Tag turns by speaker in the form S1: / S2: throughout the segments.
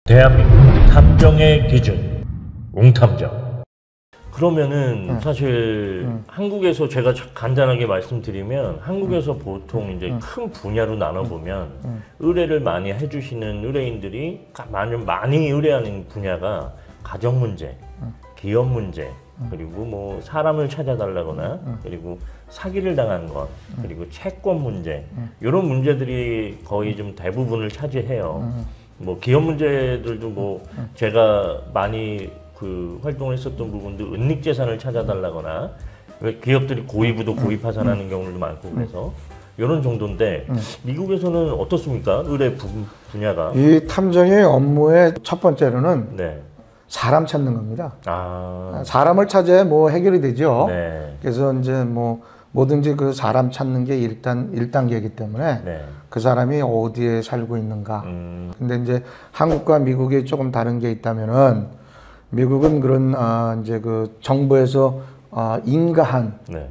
S1: 대한민국 탐정의 기준 웅탐정. 그러면은 사실 한국에서 제가 간단하게 말씀드리면 한국에서 보통 이제 큰 분야로 나눠보면 의뢰를 많이 해주시는 의뢰인들이 많이 의뢰하는 분야가 가정 문제, 기업 문제, 그리고 뭐 사람을 찾아달라거나 그리고 사기를 당한 것, 그리고 채권 문제, 이런 문제들이 거의 좀 대부분을 차지해요. 뭐 기업 문제들도 뭐 제가 많이 그 활동을 했었던 부분도 은닉재산을 찾아달라거나, 왜 기업들이 고의부도 고의파산하는 경우도 많고 그래서 이런 정도인데, 미국에서는 어떻습니까? 의뢰 분야가?
S2: 이 탐정의 업무의 첫 번째로는
S1: 네.
S2: 사람 찾는 겁니다.
S1: 아.
S2: 사람을 찾아야 뭐 해결이 되죠.
S1: 네.
S2: 그래서 이제 뭐 뭐든지 그 사람 찾는 게 일단 1단계이기 때문에
S1: 네.
S2: 그 사람이 어디에 살고 있는가. 근데 이제 한국과 미국이 조금 다른 게 있다면은, 미국은 그런 이제 그 정부에서 인가한
S1: 네.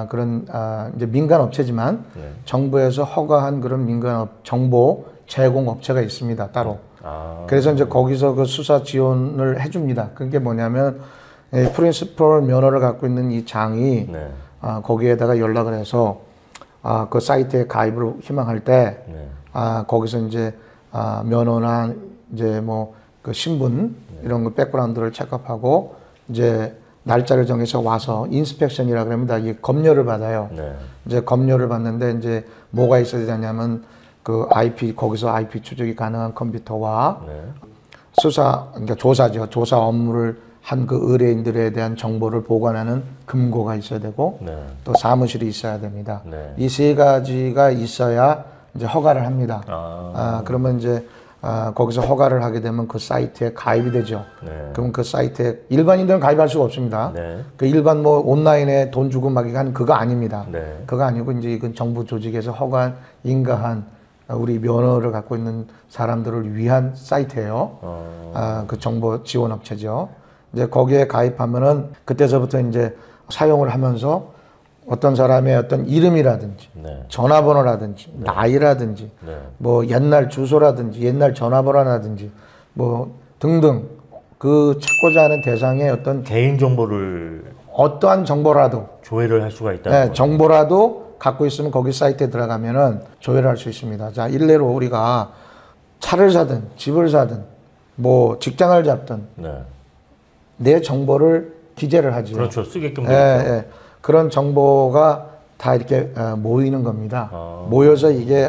S2: 그런 이제 민간 업체지만
S1: 네.
S2: 정부에서 허가한 그런 민간 정보 제공 업체가 있습니다, 따로. 그래서 이제 거기서 그 수사 지원을 해줍니다. 그게 뭐냐면 프린시플 면허를 갖고 있는 이 장이
S1: 네.
S2: 거기에다가 연락을 해서 그 사이트에 가입을 희망할 때
S1: 네.
S2: 거기서 이제 면허나 이제 뭐 그 신분 이런 거 백그라운드를 체크하고 이제 날짜를 정해서 와서 인스펙션이라고 합니다. 이 검열을 받아요.
S1: 네.
S2: 이제 검열을 받는데 이제 뭐가 있어야 되냐면 그 IP, 거기서 IP 추적이 가능한 컴퓨터와
S1: 네.
S2: 그러니까 조사죠. 조사 업무를 한 그 의뢰인들에 대한 정보를 보관하는 금고가 있어야 되고,
S1: 네.
S2: 또 사무실이 있어야 됩니다.
S1: 네.
S2: 이 세 가지가 있어야 이제 허가를 합니다. 그러면 이제 거기서 허가를 하게 되면 그 사이트에 가입이 되죠.
S1: 네.
S2: 그럼 그 사이트에 일반인들은 가입할 수가 없습니다.
S1: 네.
S2: 그 일반 뭐 온라인에 돈 주고 막 하는 그거 아닙니다.
S1: 네.
S2: 그거 아니고 이제 이건 정부 조직에서 허가한, 인가한 우리 면허를 갖고 있는 사람들을 위한 사이트예요. 그 정보 지원 업체죠. 이제 거기에 가입하면은 그때서부터 이제 사용을 하면서 어떤 사람의 어떤 이름이라든지
S1: 네.
S2: 전화번호라든지 나이라든지
S1: 네.
S2: 뭐 옛날 주소라든지 옛날 전화번호라든지 뭐 등등 그 찾고자 하는 대상의 어떤
S1: 개인 정보를
S2: 어떠한 정보라도
S1: 조회를 할 수가 있다는 거죠.
S2: 정보라도 갖고 있으면 거기 사이트에 들어가면은 조회를 할 수 있습니다. 자, 일례로 우리가 차를 사든 집을 사든 뭐 직장을 잡든
S1: 네.
S2: 내 정보를 기재를 하죠.
S1: 그렇죠. 쓰게끔 되죠.
S2: 그런 정보가 다 이렇게 모이는 겁니다. 모여서 이게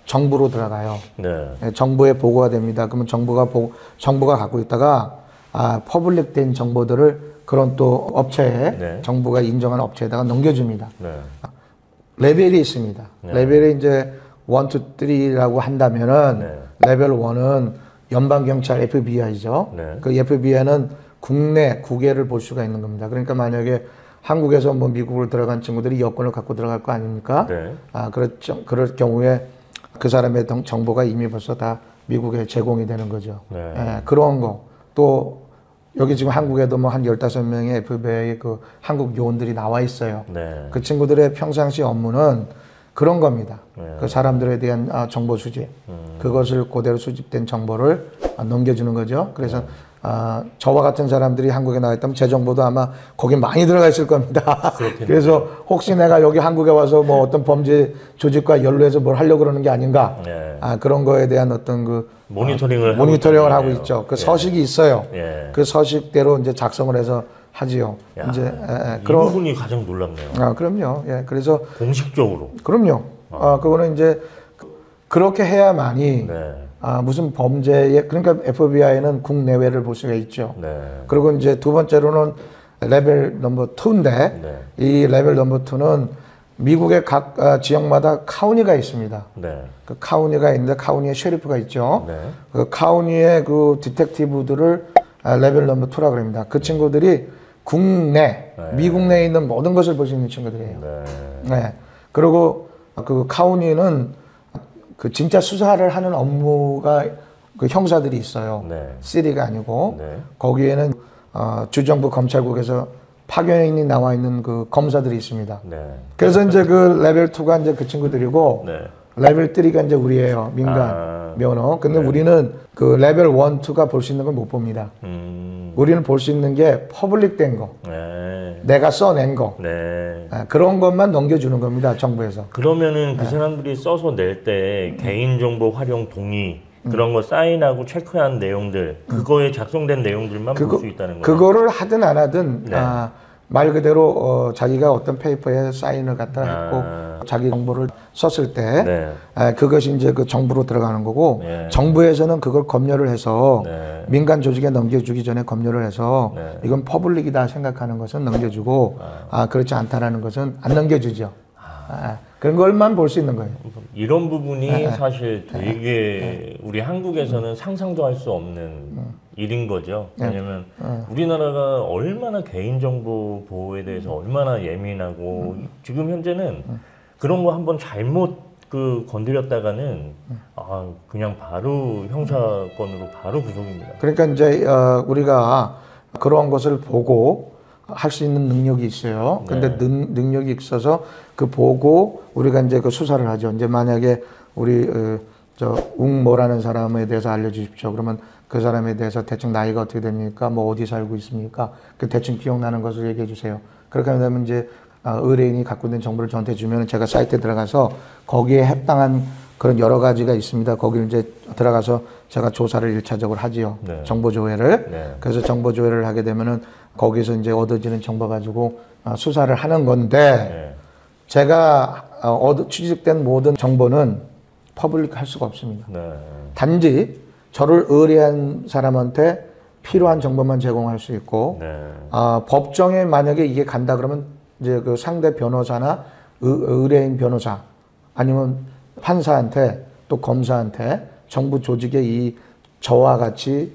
S2: 정부로 들어가요.
S1: 네.
S2: 정부에 보고가 됩니다. 그러면 정부가 갖고 있다가 퍼블릭된 정보들을 그런 또 업체에,
S1: 네.
S2: 정부가 인정한 업체에다가 넘겨줍니다.
S1: 네.
S2: 레벨이 있습니다.
S1: 네.
S2: 레벨이 이제 1, 2, 3라고 한다면은
S1: 네.
S2: 레벨 1은 연방경찰 FBI죠.
S1: 네.
S2: 그 FBI는 국내 국외를 볼 수가 있는 겁니다. 그러니까 만약에 한국에서 뭐 미국을 들어간 친구들이 여권을 갖고 들어갈 거 아닙니까?
S1: 네.
S2: 그럴 경우에 그 사람의 정보가 이미 벌써 다 미국에 제공이 되는 거죠.
S1: 네.
S2: 그런 거. 또 여기 지금 한국에도 뭐 한 15명의 FBI 그 한국 요원들이 나와 있어요. 네. 그 친구들의 평상시 업무는 그런 겁니다.
S1: 네.
S2: 그 사람들에 대한 정보 수집. 그것을 그대로 수집된 정보를 넘겨주는 거죠. 그래서 저와 같은 사람들이 한국에 나와 있다면 제 정보도 아마 거기 많이 들어가 있을 겁니다. 그래서 혹시 내가 여기 한국에 와서 뭐 어떤 범죄 조직과 연루해서 뭘 하려고 그러는 게 아닌가.
S1: 네.
S2: 그런 거에 대한 어떤 그
S1: 모니터링을
S2: 하고 있죠. 그 서식이 있어요. 그 서식대로 이제 작성을 해서 하지요.
S1: 야,
S2: 이제
S1: 이 부분이 가장 놀랍네요.
S2: 그럼요. 그래서
S1: 공식적으로.
S2: 그럼요. 그거는 이제 그렇게 해야만이
S1: 네.
S2: 무슨 범죄에, 그러니까 FBI는 국내외를 볼 수가 있죠.
S1: 네.
S2: 그리고 이제 두 번째로는 레벨 넘버 2인데
S1: 네.
S2: 이 레벨 넘버 2는 미국의 각 지역마다 카운티가 있습니다.
S1: 네.
S2: 그 카운티가 있는데 카운티에 셰리프가 있죠.
S1: 네.
S2: 그 카운티의 그 디텍티브들을 레벨 넘버 2라고 합니다. 그 친구들이 국내, 미국 내에 있는 모든 것을 볼 수 있는 친구들이에요. 네. 그리고 그 카운티는 그 진짜 수사를 하는 업무가 그 형사들이 있어요.
S1: 네.
S2: 시리가 아니고
S1: 네.
S2: 거기에는 주정부 검찰국에서 파견인이 나와 있는 그 검사들이 있습니다.
S1: 네.
S2: 그래서 이제 그 레벨 2가 이제 그 친구들이고
S1: 네.
S2: 레벨 3가 이제 우리예요. 민간. 면허. 근데 우리는 그 레벨 1, 2가 볼 수 있는 걸 못 봅니다. 우리는 볼 수 있는 게 퍼블릭 된 거. 내가 써낸 거. 그런 것만 넘겨주는 겁니다, 정부에서.
S1: 그러면은 그 사람들이 써서 낼 때 개인정보 활용 동의 그런 거 사인하고 체크한 내용들 그거에 작성된 내용들만 볼 수 있다는 거예요.
S2: 그거를 하든 안 하든 말 그대로 자기가 어떤 페이퍼에 사인을 갖다 했고 자기 정보를 썼을 때 그것이 이제 그 정부로 들어가는 거고 정부에서는 그걸 검열을 해서 민간 조직에 넘겨주기 전에 검열을 해서 이건 퍼블릭이다 생각하는 것은 넘겨주고 그렇지 않다라는 것은 안 넘겨주죠. 그런 것만 볼 수 있는 거예요.
S1: 이런 부분이 사실 되게 우리 한국에서는 상상도 할 수 없는 일인 거죠. 왜냐면 우리나라가 얼마나 개인정보 보호에 대해서 얼마나 예민하고 지금 현재는 그런 거 한번 잘못 건드렸다가는 그냥 바로 형사건으로 바로 구속입니다.
S2: 그러니까 이제 우리가 그런 것을 보고 할 수 있는 능력이 있어요. 근데 능력이 있어서 그 보고 우리가 이제 그 수사를 하죠. 이제 만약에 우리 저 웅모라는 사람에 대해서 알려주십시오. 그러면 그 사람에 대해서 대충 나이가 어떻게 됩니까? 뭐 어디 살고 있습니까? 그 대충 기억나는 것을 얘기해 주세요. 그렇게 하면 이제 의뢰인이 갖고 있는 정보를 저한테 주면 제가 사이트에 들어가서 거기에 해당한 그런 여러 가지가 있습니다. 거기를 이제 들어가서 제가 조사를 1차적으로 하지요. 정보 조회를. 그래서 정보 조회를 하게 되면은 거기서 이제 얻어지는 정보 가지고 수사를 하는 건데 제가 취득된 모든 정보는 퍼블릭 할 수가 없습니다. 단지 저를 의뢰한 사람한테 필요한 정보만 제공할 수 있고 법정에 만약에 이게 간다 그러면 이제 그 상대 변호사나 의뢰인 변호사 아니면 판사한테 또 검사한테 정부 조직의 이 저와 같이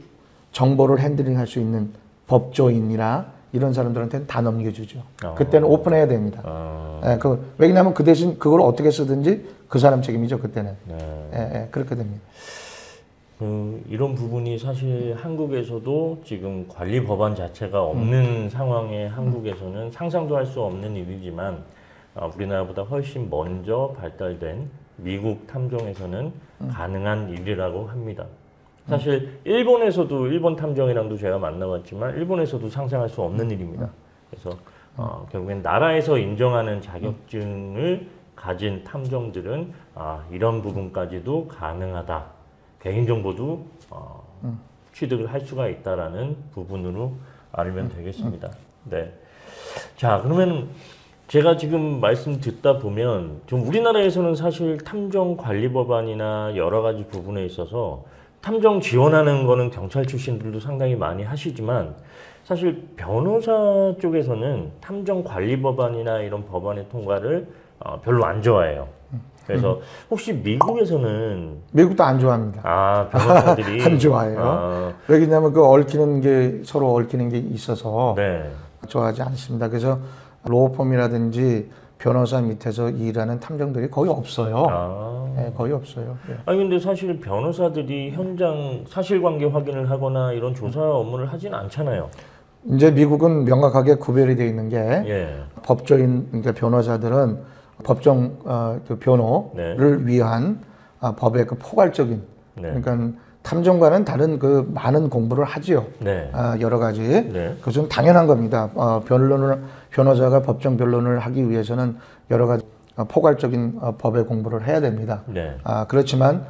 S2: 정보를 핸들링 할 수 있는 법조인이나 이런 사람들한테는 다 넘겨주죠. 그때는 오픈해야 됩니다. 왜냐하면 그 대신 그걸 어떻게 쓰든지 그 사람 책임이죠. 그때는. 그렇게 됩니다.
S1: 이런 부분이 사실 한국에서도 지금 관리 법안 자체가 없는 상황에 한국에서는 상상도 할 수 없는 일이지만 우리나라보다 훨씬 먼저 발달된 미국 탐정에서는 가능한 일이라고 합니다. 사실 일본에서도 일본 탐정이랑도 제가 만나봤지만 일본에서도 상상할 수 없는 일입니다. 그래서 결국엔 나라에서 인정하는 자격증을 가진 탐정들은 이런 부분까지도 가능하다. 개인정보도 취득을 할 수가 있다라는 부분으로 알면 되겠습니다. 네. 자, 그러면 제가 지금 말씀 듣다 보면 좀 우리나라에서는 사실 탐정 관리 법안이나 여러 가지 부분에 있어서 탐정 지원하는 거는 경찰 출신들도 상당히 많이 하시지만 사실 변호사 쪽에서는 탐정 관리 법안이나 이런 법안의 통과를 별로 안 좋아해요. 그래서 혹시 미국에서는
S2: 미국도 안 좋아합니다.
S1: 변호사들이
S2: 안 좋아해요. 왜냐하면 서로 얽히는 게 있어서 좋아하지 않습니다. 그래서 로펌이라든지 변호사 밑에서 일하는 탐정들이 거의 없어요. 거의 없어요.
S1: 근데 사실 변호사들이 현장 사실관계 확인을 하거나 이런 조사 업무를 하진 않잖아요.
S2: 이제 미국은 명확하게 구별이 되어 있는 게 법조인, 그러니까 변호사들은 법정 그 변호를 위한 법의 그 포괄적인 그러니까 탐정과는 다른 그 많은 공부를 하지요. 여러 가지. 그것은 당연한 겁니다. 변호사가 법정 변론을 하기 위해서는 여러 가지 포괄적인 법의 공부를 해야 됩니다. 그렇지만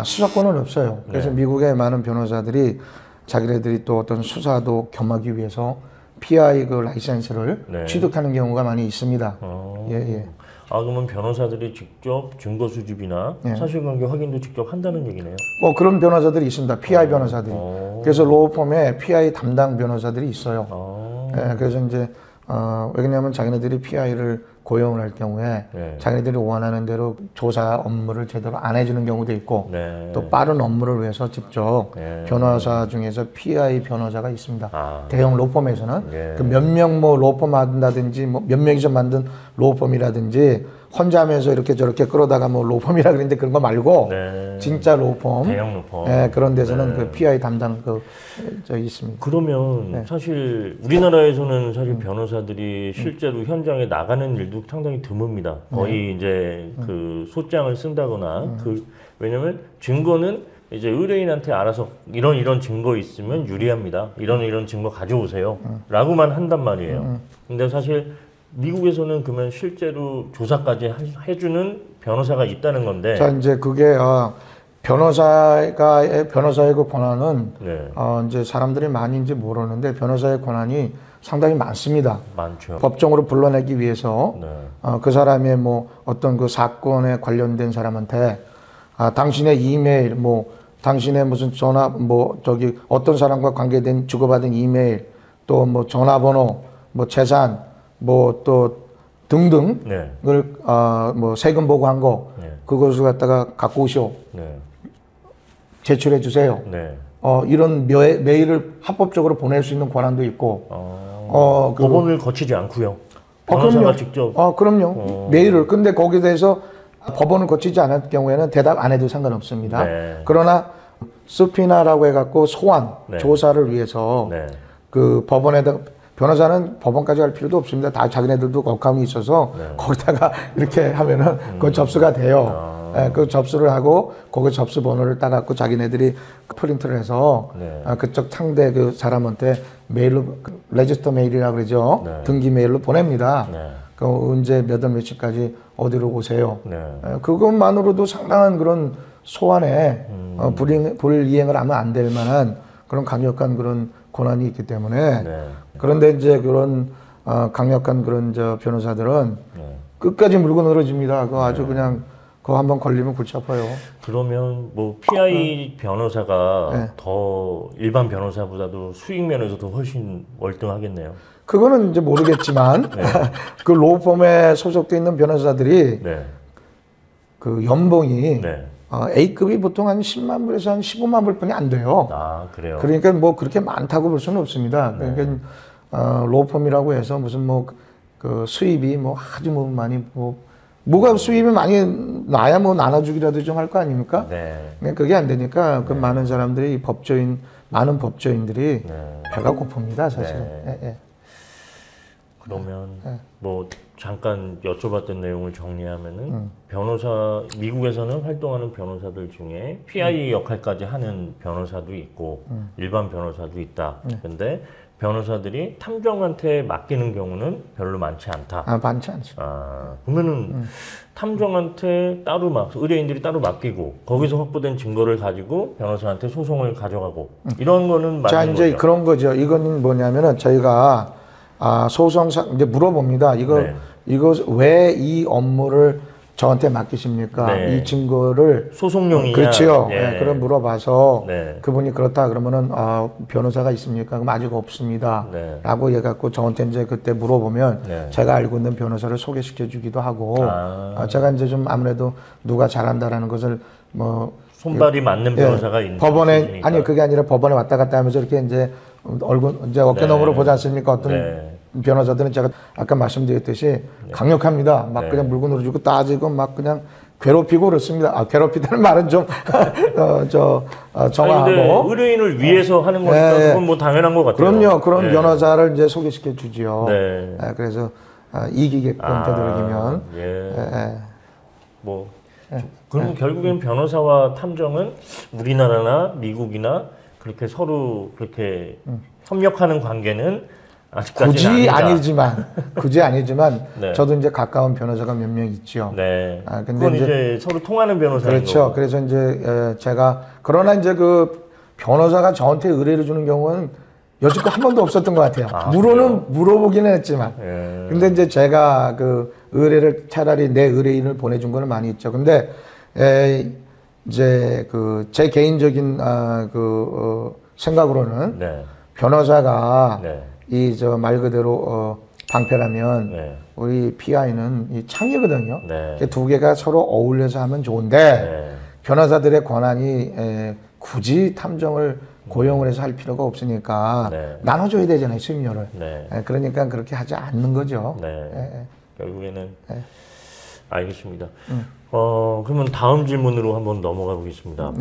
S2: 수사권은 없어요. 그래서 미국의 많은 변호사들이 자기네들이 또 어떤 수사도 겸하기 위해서 PI 그 라이센스를 취득하는 경우가 많이 있습니다.
S1: 그러면 변호사들이 직접 증거 수집이나 사실관계 확인도 직접 한다는 얘기네요.
S2: 그런 변호사들이 있습니다. PI 변호사들이. 그래서 로펌에 PI 담당 변호사들이 있어요. 그래서 이제 왜냐하면 자기네들이 PI를 고용을 할 경우에 자기네들이 원하는 대로 조사 업무를 제대로 안 해주는 경우도 있고 또 빠른 업무를 위해서 직접 변호사 중에서 PI 변호사가 있습니다. 대형 로펌에서는 그 몇 명 뭐 로펌 한다든지 뭐 몇 명이서 만든 로펌이라든지 혼자 하면서 이렇게 저렇게 끌어다가 뭐 로펌이라 그랬는데 그런 거 말고 진짜 로펌,
S1: 대형 로펌
S2: 그런 데서는 그 PI 담당 있습니다.
S1: 그러면 사실 우리나라에서는 사실 변호사들이 실제로 현장에 나가는 일도 상당히 드뭅니다. 거의 이제 그 소장을 쓴다거나 왜냐면 증거는 이제 의뢰인한테 알아서 이런 증거 있으면 유리합니다. 이런 증거 가져오세요. 라고만 한단 말이에요. 근데 사실 미국에서는 그러면 실제로 조사까지 해주는 변호사가 있다는 건데.
S2: 자, 이제 그게 변호사의 그 권한은
S1: 네.
S2: 이제 사람들이 많이 이제 모르는데 변호사의 권한이 상당히 많습니다.
S1: 많죠.
S2: 법정으로 불러내기 위해서
S1: 네.
S2: 그 사람의 뭐 어떤 그 사건에 관련된 사람한테 당신의 이메일 당신의 무슨 전화 저기 어떤 사람과 관계된 주고받은 이메일 또 뭐 전화번호 재산 또 등등을
S1: 네.
S2: 뭐 세금 보고한 거
S1: 네.
S2: 그것을 갖다가 갖고 오시오.
S1: 네.
S2: 제출해 주세요.
S1: 네.
S2: 이런 메일을 합법적으로 보낼 수 있는 권한도 있고.
S1: 법원을 거치지 않고요. 변호사가
S2: 그럼요.
S1: 직접.
S2: 그럼요. 메일을. 근데 거기에 대해서 법원을 거치지 않을 경우에는 대답 안 해도 상관없습니다.
S1: 네.
S2: 그러나 스피나라고 해갖고 소환,
S1: 네.
S2: 조사를 위해서
S1: 네.
S2: 그 법원에다 변호사는 법원까지 갈 필요도 없습니다. 다 자기네들도 억함이 있어서
S1: 네.
S2: 거기다가 이렇게 하면은 그 접수가 돼요. 그 접수를 하고 거기 접수 번호를 따갖고 자기네들이 프린트를 해서
S1: 네.
S2: 그쪽 상대 그 사람한테 메일로 레지스터 메일이라고 그러죠.
S1: 네.
S2: 등기 메일로 보냅니다.
S1: 네.
S2: 그 언제 몇 월 며칠까지 어디로 오세요.
S1: 네.
S2: 그것만으로도 상당한 그런 소환에 불이행을 하면 안 될 만한 그런 강력한 그런 권한이 있기 때문에
S1: 네.
S2: 그런데 이제 그런 강력한 그런 변호사들은
S1: 네.
S2: 끝까지 물고 늘어집니다. 그거 아주 그냥 그거 한번 걸리면 골치 아파요.
S1: 그러면 뭐 PI 변호사가
S2: 네.
S1: 더 일반 변호사보다도 수익 면에서도 훨씬 월등하겠네요.
S2: 그거는 이제 모르겠지만
S1: 네.
S2: 그 로펌에 소속돼 있는 변호사들이
S1: 네.
S2: 그 연봉이
S1: 네.
S2: A급이 보통 한 10만 불에서 한 15만 불뿐이 안 돼요.
S1: 아, 그래요?
S2: 그러니까 뭐 그렇게 많다고 볼 수는 없습니다. 그러니까 로펌이라고 해서 무슨 그 수입이 아주 많이 뭐가 수입이 많이 나야 나눠주기라도 좀 할 거 아닙니까?
S1: 네.
S2: 그게 안 되니까 그 많은 사람들이 많은 법조인들이
S1: 네.
S2: 배가 고픕니다, 사실은.
S1: 네.
S2: 예.
S1: 그러면 뭐 잠깐 여쭤봤던 내용을 정리하면은 변호사 미국에서는 활동하는 변호사들 중에 PI 역할까지 하는 변호사도 있고 일반 변호사도 있다. 근데 변호사들이 탐정한테 맡기는 경우는 별로 많지 않다.
S2: 많지 않죠.
S1: 그러면은 탐정한테 따로 의뢰인들이 따로 맡기고 거기서 확보된 증거를 가지고 변호사한테 소송을 가져가고 이런 거는
S2: 자,
S1: 맞는
S2: 이제
S1: 거죠?
S2: 그런 거죠. 이거는 뭐냐면은 저희가 소송상 이제 물어봅니다.
S1: 네.
S2: 이거 왜 이 업무를 저한테 맡기십니까?
S1: 네.
S2: 이 증거를
S1: 소송용이냐?
S2: 그렇지요.
S1: 예.
S2: 네, 그럼 물어봐서
S1: 네.
S2: 그분이 그렇다 그러면은 변호사가 있습니까? 그럼 아직 없습니다.
S1: 네.
S2: 라고 해갖고 저한테 이제 그때 물어보면
S1: 네.
S2: 제가 알고 있는 변호사를 소개시켜 주기도 하고 제가 이제 좀 아무래도 누가 잘한다라는 것을
S1: 손발이 맞는 변호사가 있는
S2: 법원에
S1: 수준이니까.
S2: 아니 그게 아니라 법원에 왔다 갔다 하면서 이렇게 이제 얼굴 이제 어깨너머로 보지 않습니까? 어떤 변호사들은 제가 아까 말씀드렸듯이 강력합니다. 그냥 물고 늘어주고 따지고 그냥 괴롭히고 그렇습니다. 괴롭히다는 말은 좀 정화하고.
S1: 근데 의뢰인을 위해서 하는 거니까 그건 뭐 당연한 것 같아요.
S2: 그럼요. 그런 변호사를 이제 소개시켜 주지요.
S1: 네.
S2: 그래서 이기게끔 되도록이면.
S1: 그럼 결국엔 변호사와 탐정은 우리나라나 미국이나 그렇게 서로 그렇게 협력하는 관계는 아직까지는
S2: 굳이 아니지만
S1: 네.
S2: 저도 이제 가까운 변호사가 몇 명 있죠.
S1: 네.
S2: 근데
S1: 그건 이제 서로 통하는 변호사인
S2: 그렇죠.
S1: 거고.
S2: 그래서 이제 그러나 이제 그 변호사가 저한테 의뢰를 주는 경우는 여지껏 한 번도 없었던 것 같아요. 물어보기는 했지만. 근데 이제 제가 그 의뢰를 차라리 내 의뢰인을 보내준 거는 많이 있죠. 근데 이제 제 개인적인 생각으로는
S1: 네.
S2: 변호사가
S1: 네.
S2: 말 그대로 방패라면 우리 PI는 이 창이거든요. 두 개가 서로 어울려서 하면 좋은데 변호사들의 권한이 굳이 탐정을 고용을 해서 할 필요가 없으니까 나눠줘야 되잖아요, 수임료를. 그러니까 그렇게 하지 않는 거죠.
S1: 결국에는 알겠습니다. 그러면 다음 질문으로 한번 넘어가 보겠습니다.